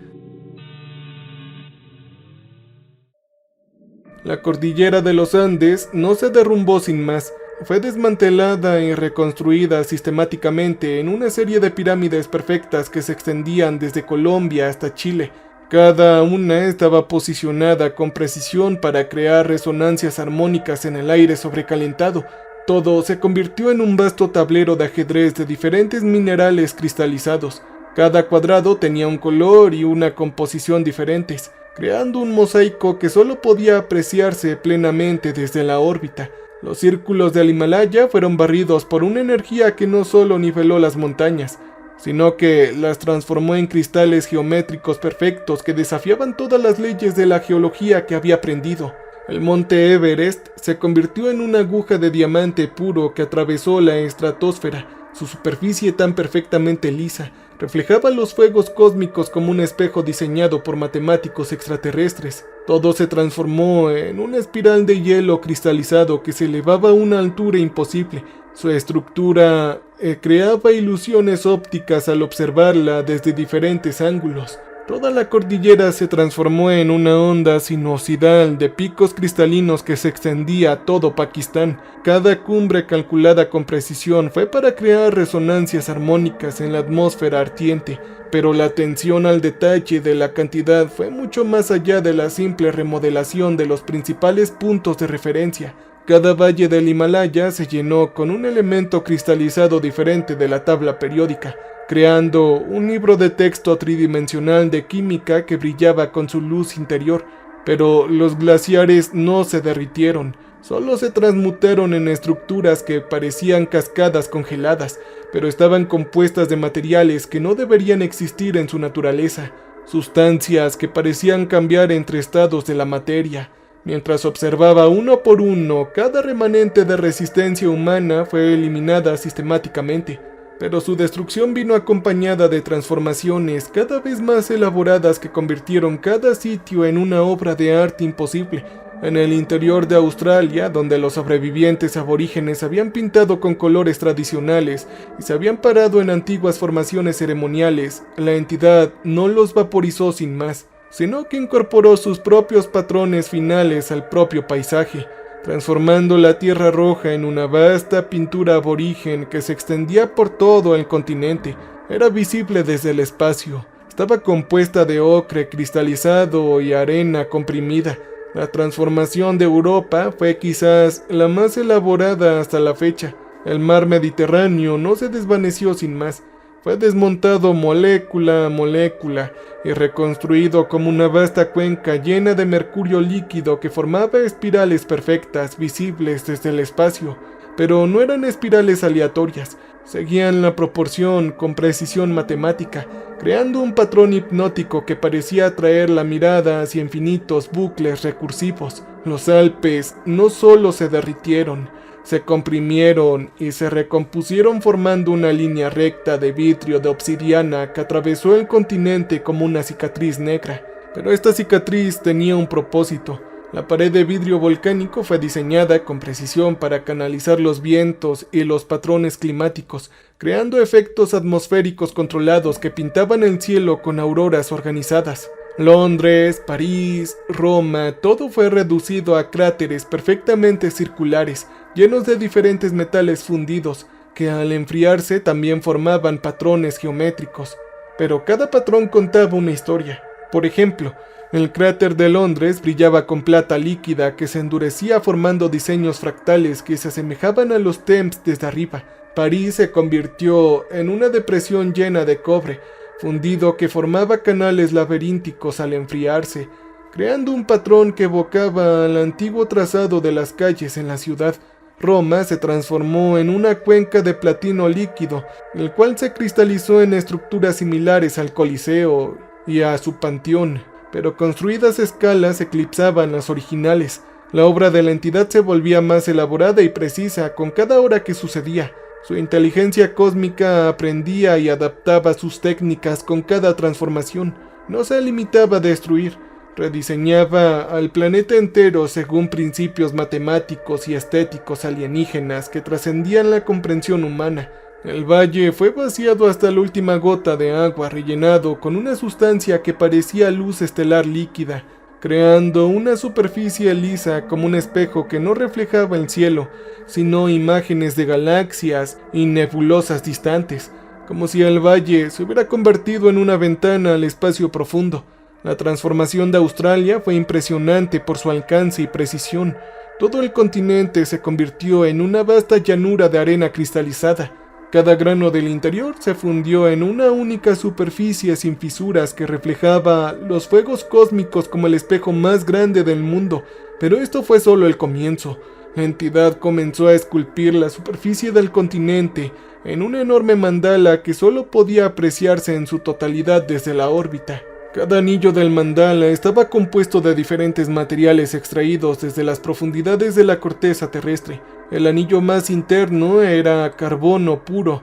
La cordillera de los Andes no se derrumbó sin más. Fue desmantelada y reconstruida sistemáticamente en una serie de pirámides perfectas que se extendían desde Colombia hasta Chile. Cada una estaba posicionada con precisión para crear resonancias armónicas en el aire sobrecalentado. Todo se convirtió en un vasto tablero de ajedrez de diferentes minerales cristalizados. Cada cuadrado tenía un color y una composición diferentes, creando un mosaico que solo podía apreciarse plenamente desde la órbita. Los círculos del Himalaya fueron barridos por una energía que no solo niveló las montañas, sino que las transformó en cristales geométricos perfectos que desafiaban todas las leyes de la geología que había aprendido. El monte Everest se convirtió en una aguja de diamante puro que atravesó la estratosfera. Su superficie tan perfectamente lisa reflejaba los fuegos cósmicos como un espejo diseñado por matemáticos extraterrestres. Todo se transformó en una espiral de hielo cristalizado que se elevaba a una altura imposible. Su estructura creaba ilusiones ópticas al observarla desde diferentes ángulos. Toda la cordillera se transformó en una onda sinuosidal de picos cristalinos que se extendía a todo Pakistán. Cada cumbre calculada con precisión fue para crear resonancias armónicas en la atmósfera ardiente, pero la atención al detalle de la cantidad fue mucho más allá de la simple remodelación de los principales puntos de referencia. Cada valle del Himalaya se llenó con un elemento cristalizado diferente de la tabla periódica, creando un libro de texto tridimensional de química que brillaba con su luz interior. Pero los glaciares no se derritieron, solo se transmutaron en estructuras que parecían cascadas congeladas, pero estaban compuestas de materiales que no deberían existir en su naturaleza, sustancias que parecían cambiar entre estados de la materia. Mientras observaba uno por uno, cada remanente de resistencia humana fue eliminada sistemáticamente. Pero su destrucción vino acompañada de transformaciones cada vez más elaboradas que convirtieron cada sitio en una obra de arte imposible. En el interior de Australia, donde los sobrevivientes aborígenes habían pintado con colores tradicionales y se habían parado en antiguas formaciones ceremoniales, la entidad no los vaporizó sin más, sino que incorporó sus propios patrones finales al propio paisaje, transformando la Tierra Roja en una vasta pintura aborigen que se extendía por todo el continente. Era visible desde el espacio. Estaba compuesta de ocre cristalizado y arena comprimida. La transformación de Europa fue quizás la más elaborada hasta la fecha. El mar Mediterráneo no se desvaneció sin más. Fue desmontado molécula a molécula y reconstruido como una vasta cuenca llena de mercurio líquido que formaba espirales perfectas visibles desde el espacio, pero no eran espirales aleatorias, seguían la proporción con precisión matemática, creando un patrón hipnótico que parecía atraer la mirada hacia infinitos bucles recursivos. Los Alpes no solo se derritieron, se comprimieron y se recompusieron formando una línea recta de vidrio de obsidiana que atravesó el continente como una cicatriz negra. Pero esta cicatriz tenía un propósito. La pared de vidrio volcánico fue diseñada con precisión para canalizar los vientos y los patrones climáticos, creando efectos atmosféricos controlados que pintaban el cielo con auroras organizadas. Londres, París, Roma, todo fue reducido a cráteres perfectamente circulares, llenos de diferentes metales fundidos, que al enfriarse también formaban patrones geométricos. Pero cada patrón contaba una historia. Por ejemplo, el cráter de Londres brillaba con plata líquida que se endurecía formando diseños fractales que se asemejaban a los Thames desde arriba. París se convirtió en una depresión llena de cobre, fundido que formaba canales laberínticos al enfriarse, creando un patrón que evocaba al antiguo trazado de las calles en la ciudad. Roma se transformó en una cuenca de platino líquido, el cual se cristalizó en estructuras similares al Coliseo y a su panteón, pero construidas a escalas eclipsaban las originales. La obra de la entidad se volvía más elaborada y precisa con cada hora que sucedía. Su inteligencia cósmica aprendía y adaptaba sus técnicas con cada transformación. No se limitaba a destruir, rediseñaba al planeta entero según principios matemáticos y estéticos alienígenas que trascendían la comprensión humana. El valle fue vaciado hasta la última gota de agua, rellenado con una sustancia que parecía luz estelar líquida, creando una superficie lisa como un espejo que no reflejaba el cielo, sino imágenes de galaxias y nebulosas distantes, como si el valle se hubiera convertido en una ventana al espacio profundo. La transformación de Australia fue impresionante por su alcance y precisión. Todo el continente se convirtió en una vasta llanura de arena cristalizada. Cada grano del interior se fundió en una única superficie sin fisuras que reflejaba los fuegos cósmicos como el espejo más grande del mundo. Pero esto fue solo el comienzo. La entidad comenzó a esculpir la superficie del continente en una enorme mandala que solo podía apreciarse en su totalidad desde la órbita. Cada anillo del mandala estaba compuesto de diferentes materiales extraídos desde las profundidades de la corteza terrestre. El anillo más interno era carbono puro,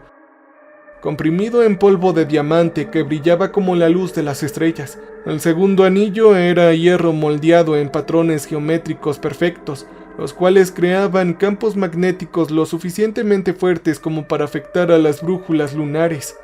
comprimido en polvo de diamante que brillaba como la luz de las estrellas. El segundo anillo era hierro moldeado en patrones geométricos perfectos, los cuales creaban campos magnéticos lo suficientemente fuertes como para afectar a las brújulas lunares.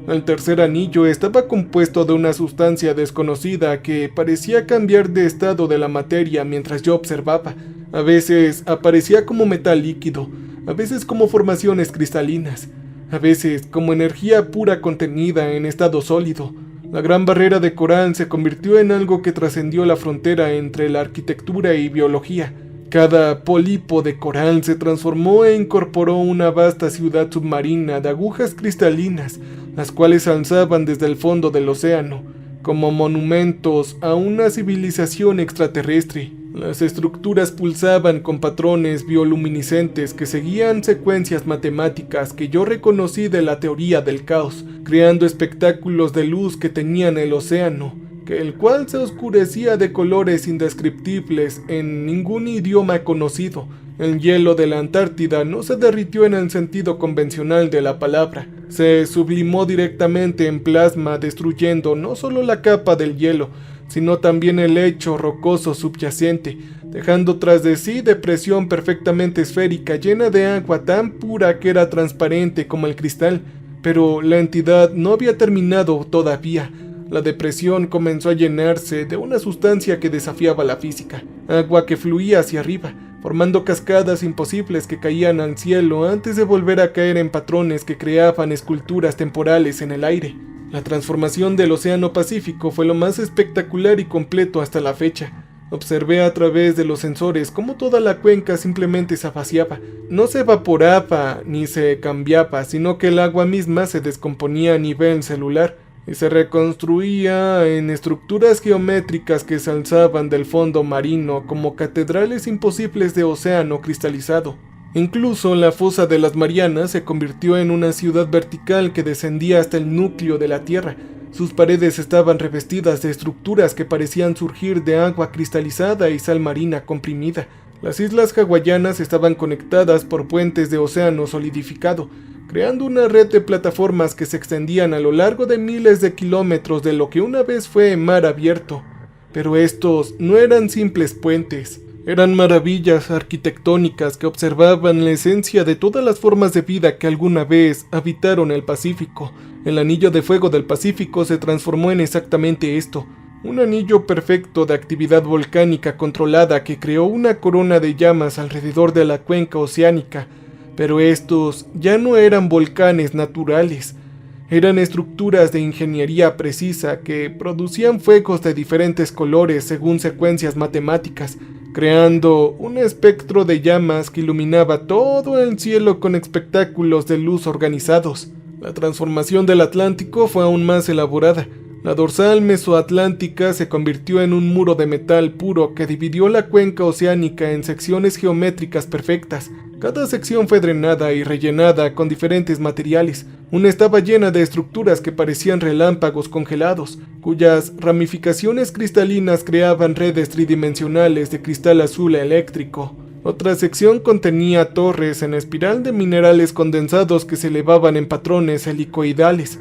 El tercer anillo estaba compuesto de una sustancia desconocida que parecía cambiar de estado de la materia mientras yo observaba. A veces aparecía como metal líquido, a veces como formaciones cristalinas, a veces como energía pura contenida en estado sólido. La gran barrera de coral se convirtió en algo que trascendió la frontera entre la arquitectura y biología. Cada pólipo de coral se transformó e incorporó una vasta ciudad submarina de agujas cristalinas, las cuales alzaban desde el fondo del océano, como monumentos a una civilización extraterrestre. Las estructuras pulsaban con patrones bioluminiscentes que seguían secuencias matemáticas que yo reconocí de la teoría del caos, creando espectáculos de luz que tenían el océano, el cual se oscurecía de colores indescriptibles en ningún idioma conocido. El hielo de la Antártida no se derritió en el sentido convencional de la palabra, se sublimó directamente en plasma, destruyendo no solo la capa del hielo, sino también el lecho rocoso subyacente, dejando tras de sí depresión perfectamente esférica llena de agua tan pura que era transparente como el cristal. Pero la entidad no había terminado todavía. La depresión comenzó a llenarse de una sustancia que desafiaba la física, agua que fluía hacia arriba, formando cascadas imposibles que caían al cielo antes de volver a caer en patrones que creaban esculturas temporales en el aire. La transformación del Océano Pacífico fue lo más espectacular y completo hasta la fecha. Observé a través de los sensores cómo toda la cuenca simplemente se vaciaba. No se evaporaba ni se cambiaba, sino que el agua misma se descomponía a nivel celular y se reconstruía en estructuras geométricas que se alzaban del fondo marino como catedrales imposibles de océano cristalizado. Incluso la fosa de las Marianas se convirtió en una ciudad vertical que descendía hasta el núcleo de la Tierra. Sus paredes estaban revestidas de estructuras que parecían surgir de agua cristalizada y sal marina comprimida. Las islas hawaianas estaban conectadas por puentes de océano solidificado, creando una red de plataformas que se extendían a lo largo de miles de kilómetros de lo que una vez fue mar abierto. Pero estos no eran simples puentes. Eran maravillas arquitectónicas que observaban la esencia de todas las formas de vida que alguna vez habitaron el Pacífico. El anillo de fuego del Pacífico se transformó en exactamente esto, un anillo perfecto de actividad volcánica controlada que creó una corona de llamas alrededor de la cuenca oceánica, pero estos ya no eran volcanes naturales, eran estructuras de ingeniería precisa que producían fuegos de diferentes colores según secuencias matemáticas, creando un espectro de llamas que iluminaba todo el cielo con espectáculos de luz organizados. La transformación del Atlántico fue aún más elaborada. La dorsal mesoatlántica se convirtió en un muro de metal puro que dividió la cuenca oceánica en secciones geométricas perfectas. Cada sección fue drenada y rellenada con diferentes materiales. Una estaba llena de estructuras que parecían relámpagos congelados, cuyas ramificaciones cristalinas creaban redes tridimensionales de cristal azul eléctrico. Otra sección contenía torres en espiral de minerales condensados que se elevaban en patrones helicoidales.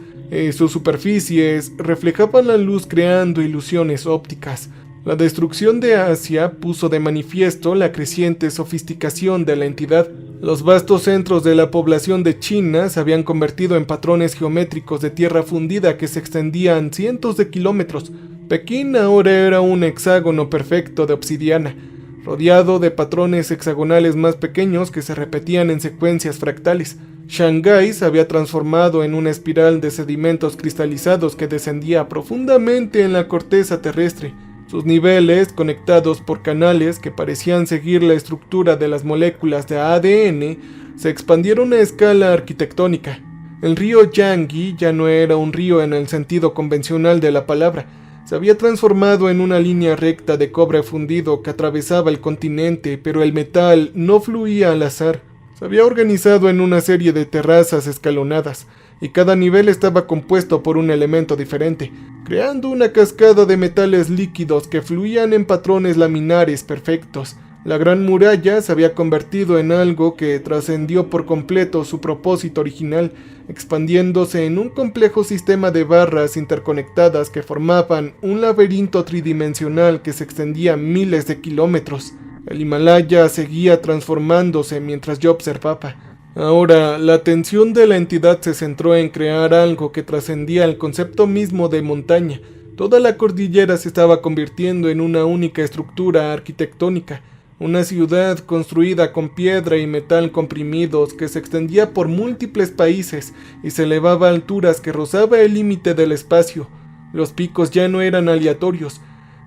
Sus superficies reflejaban la luz creando ilusiones ópticas. La destrucción de Asia puso de manifiesto la creciente sofisticación de la entidad. Los vastos centros de la población de China se habían convertido en patrones geométricos de tierra fundida que se extendían cientos de kilómetros. Pekín ahora era un hexágono perfecto de obsidiana, rodeado de patrones hexagonales más pequeños que se repetían en secuencias fractales. Shanghái se había transformado en una espiral de sedimentos cristalizados que descendía profundamente en la corteza terrestre. Sus niveles, conectados por canales que parecían seguir la estructura de las moléculas de ADN, se expandieron a escala arquitectónica. El río Yangtze ya no era un río en el sentido convencional de la palabra. Se había transformado en una línea recta de cobre fundido que atravesaba el continente, pero el metal no fluía al azar. Se había organizado en una serie de terrazas escalonadas, y cada nivel estaba compuesto por un elemento diferente, creando una cascada de metales líquidos que fluían en patrones laminares perfectos. La Gran Muralla se había convertido en algo que trascendió por completo su propósito original, expandiéndose en un complejo sistema de barras interconectadas que formaban un laberinto tridimensional que se extendía miles de kilómetros. El Himalaya seguía transformándose mientras yo observaba. Ahora, la atención de la entidad se centró en crear algo que trascendía el concepto mismo de montaña. Toda la cordillera se estaba convirtiendo en una única estructura arquitectónica, una ciudad construida con piedra y metal comprimidos que se extendía por múltiples países y se elevaba a alturas que rozaba el límite del espacio. Los picos ya no eran aleatorios.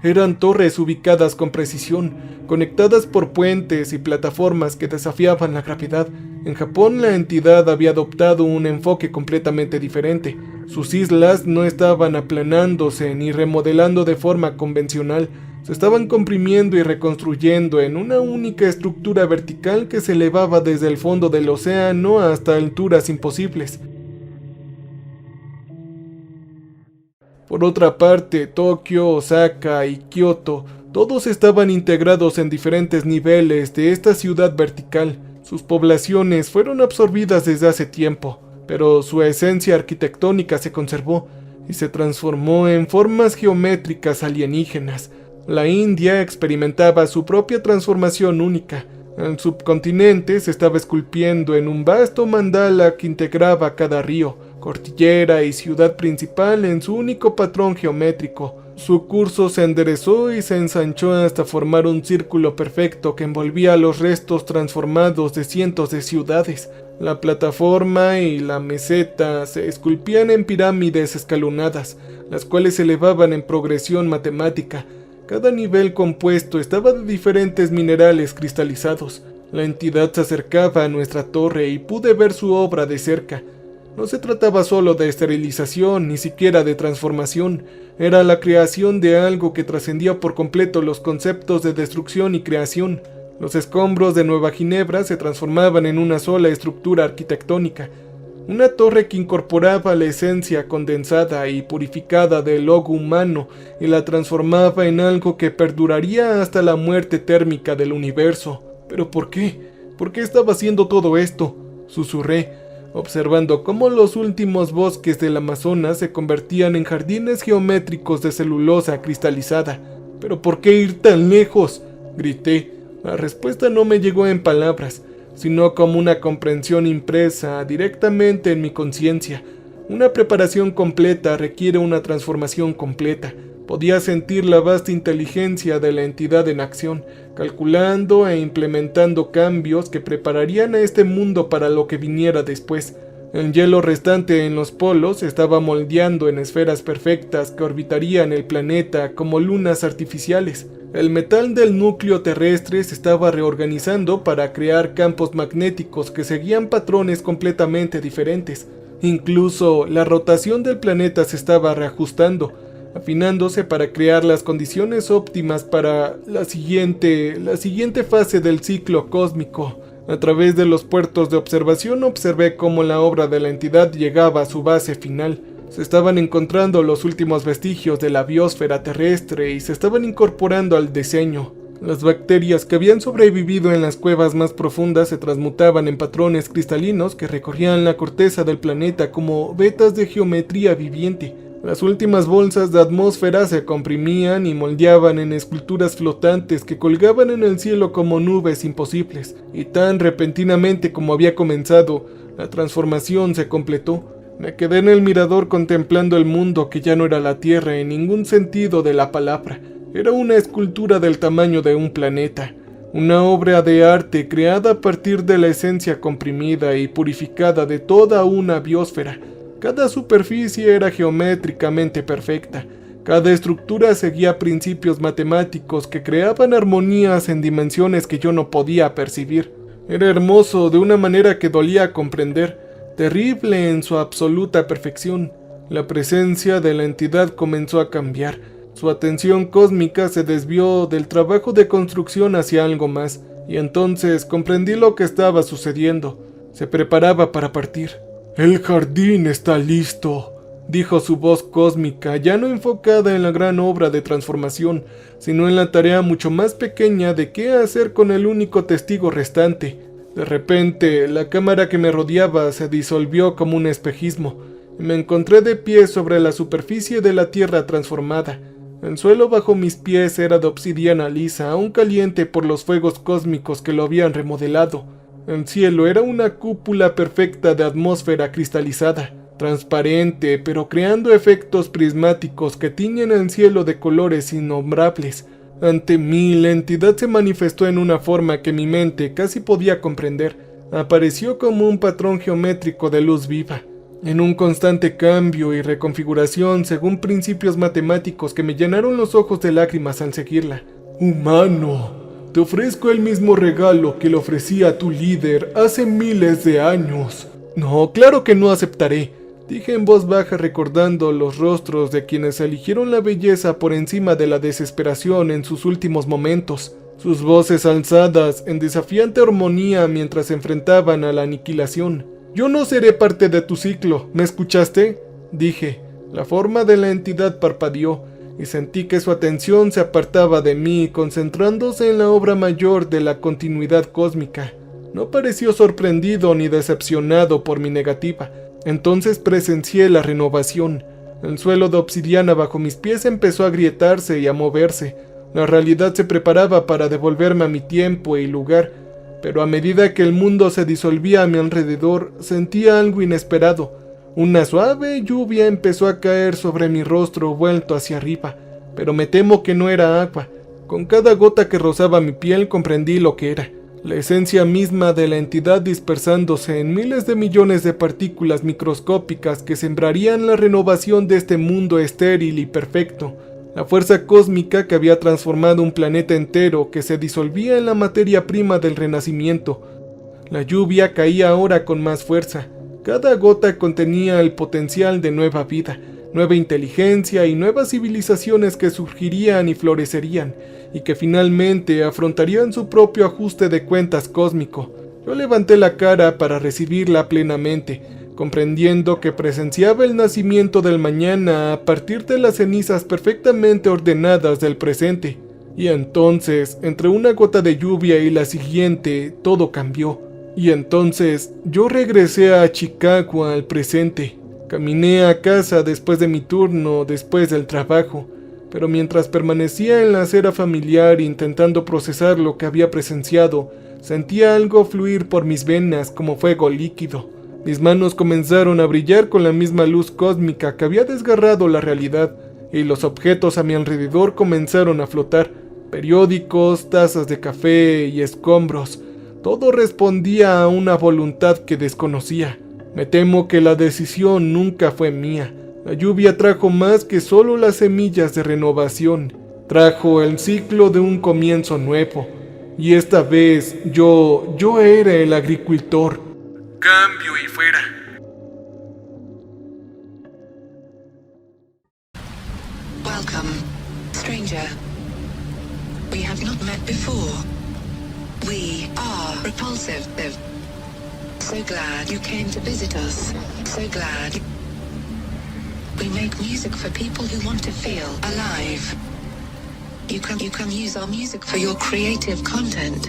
Eran torres ubicadas con precisión, conectadas por puentes y plataformas que desafiaban la gravedad. En Japón la entidad había adoptado un enfoque completamente diferente. Sus islas no estaban aplanándose ni remodelando de forma convencional, se estaban comprimiendo y reconstruyendo en una única estructura vertical que se elevaba desde el fondo del océano hasta alturas imposibles. Por otra parte, Tokio, Osaka y Kioto, todos estaban integrados en diferentes niveles de esta ciudad vertical. Sus poblaciones fueron absorbidas desde hace tiempo, pero su esencia arquitectónica se conservó y se transformó en formas geométricas alienígenas. La India experimentaba su propia transformación única. El subcontinente se estaba esculpiendo en un vasto mandala que integraba cada río, cordillera y ciudad principal en su único patrón geométrico. Su curso se enderezó y se ensanchó hasta formar un círculo perfecto que envolvía los restos transformados de cientos de ciudades. La plataforma y la meseta se esculpían en pirámides escalonadas, las cuales se elevaban en progresión matemática. Cada nivel compuesto estaba de diferentes minerales cristalizados. La entidad se acercaba a nuestra torre y pude ver su obra de cerca. No se trataba solo de esterilización, ni siquiera de transformación. Era la creación de algo que trascendía por completo los conceptos de destrucción y creación. Los escombros de Nueva Ginebra se transformaban en una sola estructura arquitectónica. Una torre que incorporaba la esencia condensada y purificada del logo humano y la transformaba en algo que perduraría hasta la muerte térmica del universo. ¿Pero por qué? ¿Por qué estaba haciendo todo esto? Susurré, observando cómo los últimos bosques del Amazonas se convertían en jardines geométricos de celulosa cristalizada. ¿Pero por qué ir tan lejos?, grité, La respuesta no me llegó en palabras, sino como una comprensión impresa directamente en mi conciencia. Una preparación completa requiere una transformación completa. Podía sentir la vasta inteligencia de la entidad en acción, calculando e implementando cambios que prepararían a este mundo para lo que viniera después. El hielo restante en los polos se estaba moldeando en esferas perfectas que orbitarían el planeta como lunas artificiales. El metal del núcleo terrestre se estaba reorganizando para crear campos magnéticos que seguían patrones completamente diferentes. Incluso la rotación del planeta se estaba reajustando, afinándose para crear las condiciones óptimas para la siguiente fase del ciclo cósmico. A través de los puertos de observación observé cómo la obra de la entidad llegaba a su base final. Se estaban encontrando los últimos vestigios de la biosfera terrestre y se estaban incorporando al diseño. Las bacterias que habían sobrevivido en las cuevas más profundas se transmutaban en patrones cristalinos que recorrían la corteza del planeta como vetas de geometría viviente. Las últimas bolsas de atmósfera se comprimían y moldeaban en esculturas flotantes que colgaban en el cielo como nubes imposibles, y tan repentinamente como había comenzado, la transformación se completó. Me quedé en el mirador contemplando el mundo que ya no era la Tierra en ningún sentido de la palabra. Era una escultura del tamaño de un planeta, una obra de arte creada a partir de la esencia comprimida y purificada de toda una biosfera. Cada superficie era geométricamente perfecta. Cada estructura seguía principios matemáticos que creaban armonías en dimensiones que yo no podía percibir. Era hermoso de una manera que dolía comprender, terrible en su absoluta perfección. La presencia de la entidad comenzó a cambiar. Su atención cósmica se desvió del trabajo de construcción hacia algo más, y entonces comprendí lo que estaba sucediendo. Se preparaba para partir. «El jardín está listo», dijo su voz cósmica, ya no enfocada en la gran obra de transformación, sino en la tarea mucho más pequeña de qué hacer con el único testigo restante. De repente, la cámara que me rodeaba se disolvió como un espejismo, y me encontré de pie sobre la superficie de la tierra transformada. El suelo bajo mis pies era de obsidiana lisa, aún caliente por los fuegos cósmicos que lo habían remodelado. El cielo era una cúpula perfecta de atmósfera cristalizada, transparente, pero creando efectos prismáticos que tiñen el cielo de colores innombrables. Ante mí, la entidad se manifestó en una forma que mi mente casi podía comprender. Apareció como un patrón geométrico de luz viva, en un constante cambio y reconfiguración según principios matemáticos que me llenaron los ojos de lágrimas al seguirla. «Humano, te ofrezco el mismo regalo que le ofrecí a tu líder hace miles de años». «No, claro que no aceptaré», dije en voz baja recordando los rostros de quienes eligieron la belleza por encima de la desesperación en sus últimos momentos. Sus voces alzadas en desafiante armonía mientras se enfrentaban a la aniquilación. «Yo no seré parte de tu ciclo, ¿me escuchaste?», dije. La forma de la entidad parpadeó, y sentí que su atención se apartaba de mí, concentrándose en la obra mayor de la continuidad cósmica. No pareció sorprendido ni decepcionado por mi negativa. Entonces presencié la renovación. El suelo de obsidiana bajo mis pies empezó a agrietarse y a moverse. La realidad se preparaba para devolverme a mi tiempo y lugar, pero a medida que el mundo se disolvía a mi alrededor, sentía algo inesperado. Una suave lluvia empezó a caer sobre mi rostro vuelto hacia arriba, pero me temo que no era agua. Con cada gota que rozaba mi piel comprendí lo que era. La esencia misma de la entidad dispersándose en miles de millones de partículas microscópicas que sembrarían la renovación de este mundo estéril y perfecto. La fuerza cósmica que había transformado un planeta entero que se disolvía en la materia prima del renacimiento. La lluvia caía ahora con más fuerza. Cada gota contenía el potencial de nueva vida, nueva inteligencia y nuevas civilizaciones que surgirían y florecerían, y que finalmente afrontarían su propio ajuste de cuentas cósmico. Yo levanté la cara para recibirla plenamente, comprendiendo que presenciaba el nacimiento del mañana a partir de las cenizas perfectamente ordenadas del presente. Y entonces, entre una gota de lluvia y la siguiente, todo cambió. Y entonces yo regresé a Chicago al presente. Caminé a casa después de mi turno, después del trabajo. pero mientras permanecía en la acera familiar intentando procesar lo que había presenciado, sentía algo fluir por mis venas como fuego líquido. Mis manos comenzaron a brillar con la misma luz cósmica que había desgarrado la realidad, y los objetos a mi alrededor comenzaron a flotar. Periódicos, tazas de café y escombros. Todo respondía a una voluntad que desconocía. Me temo que la decisión nunca fue mía. La lluvia trajo más que solo las semillas de renovación. Trajo el ciclo de un comienzo nuevo. Y esta vez yo era el agricultor. Cambio y fuera. Welcome, stranger. We have not met before. We are repulsive. So glad you came to visit us. So glad. We make music for people who want to feel alive. You can use our music for your creative content.